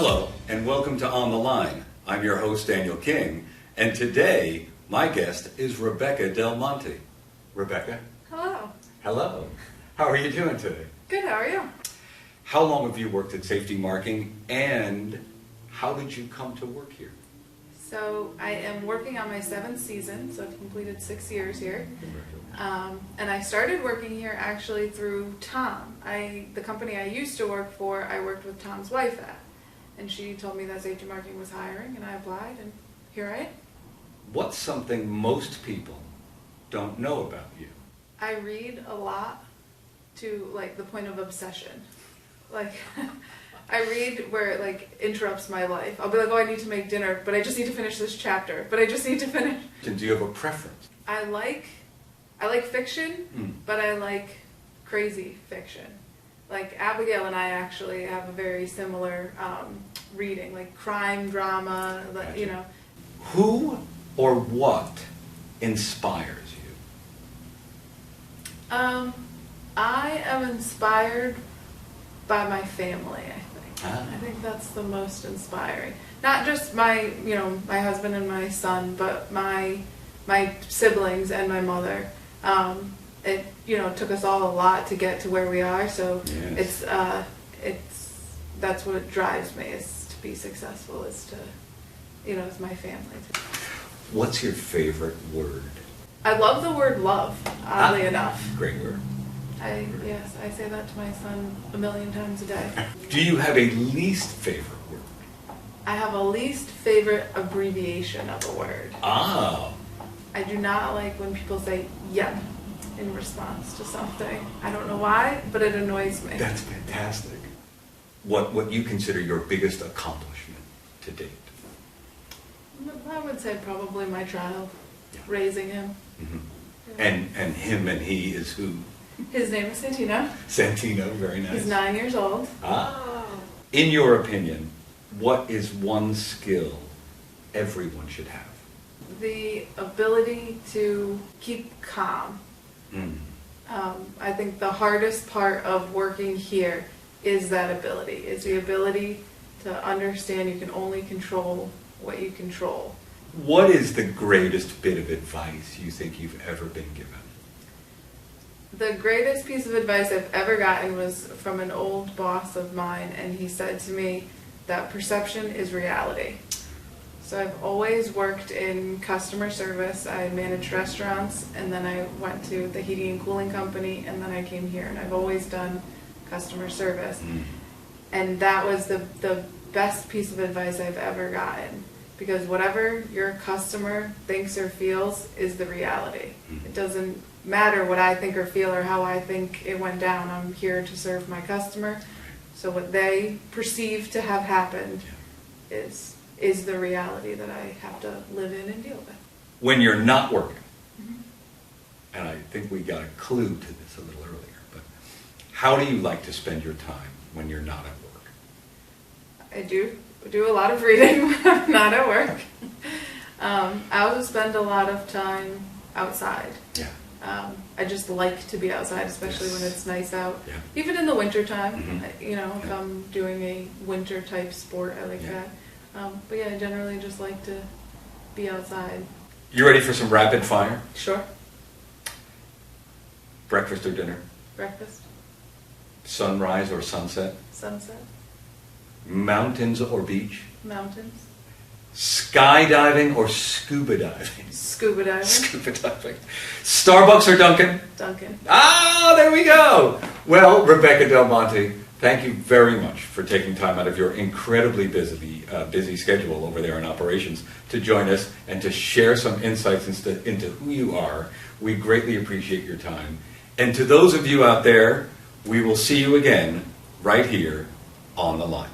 Hello, and welcome to On the Line. I'm your host, Daniel King, and today my guest is Rebecca DelMonte. Rebecca? Hello. Hello. How are you doing today? Good, how are you? How long have you worked at Safety Marking, and how did you come to work here? So I am working on my 7th season, so I've completed 6 years here. And I started working here actually through Tom. The company I used to work for, I worked with Tom's wife at. And she told me that Safety Marking was hiring, and I applied, and here I am. What's something most people don't know about you? I read a lot to like the point of obsession. Like I read where it like interrupts my life. I'll be like, oh, I need to make dinner, but I just need to finish this chapter. But I just need to finish. And do you have a preference? I like fiction, but I like crazy fiction. Like Abigail and I actually have a very similar reading, like crime, drama, Gotcha. you know. Who or what inspires you? I am inspired by my family, I think. Ah. I think that's the most inspiring. Not just my husband and my son, but my siblings and my mother. It took us all a lot to get to where we are, so Yes. that's what drives me, is to be successful, is to, it's my family. What's your favorite word? I love the word love, oddly enough. Great word. I say that to my son a million times a day. Do you have a least favorite word? I have a least favorite abbreviation of a word. Ah. I do not like when people say yep in response to something. I don't know why, but it annoys me. That's fantastic. What you consider your biggest accomplishment to date? I would say probably my child, Yeah. raising him. Mm-hmm. Yeah. And him and he is who? His name is Santino. Santino, very nice. He's 9 years old. Ah. In your opinion, what is one skill everyone should have? The ability to keep calm. Mm. I think the hardest part of working here is that ability. Is the ability to understand you can only control what you control. What is the greatest bit of advice you think you've ever been given? The greatest piece of advice I've ever gotten was from an old boss of mine, and he said to me that perception is reality. So I've always worked in customer service. I managed restaurants, and then I went to the heating and cooling company, and then I came here, and I've always done customer service. Mm. And that was the best piece of advice I've ever gotten, because whatever your customer thinks or feels is the reality. It doesn't matter what I think or feel or how I think it went down. I'm here to serve my customer. So what they perceive to have happened is the reality that I have to live in and deal with. When you're not working, and I think we got a clue to this a little earlier, but how do you like to spend your time when you're not at work? I do a lot of reading when I'm not at work. I also spend a lot of time outside. Yeah. I just like to be outside, especially when it's nice out. Yeah. Even in the wintertime, Mhm. if I'm doing a winter type sport, I like Yeah. that. But yeah, I generally just like to be outside. You ready for some rapid fire? Sure. Breakfast or dinner? Breakfast, Sunrise or sunset? sunset, Mountains or beach? mountains, Skydiving or scuba diving? scuba diving, Scuba diving. Starbucks or Dunkin'? Dunkin'. Ah, there we go. Well, Rebecca DelMonte, thank you very much for taking time out of your incredibly busy schedule over there in operations to join us and to share some insights into who you are. We greatly appreciate your time. And to those of you out there, we will see you again right here on the line.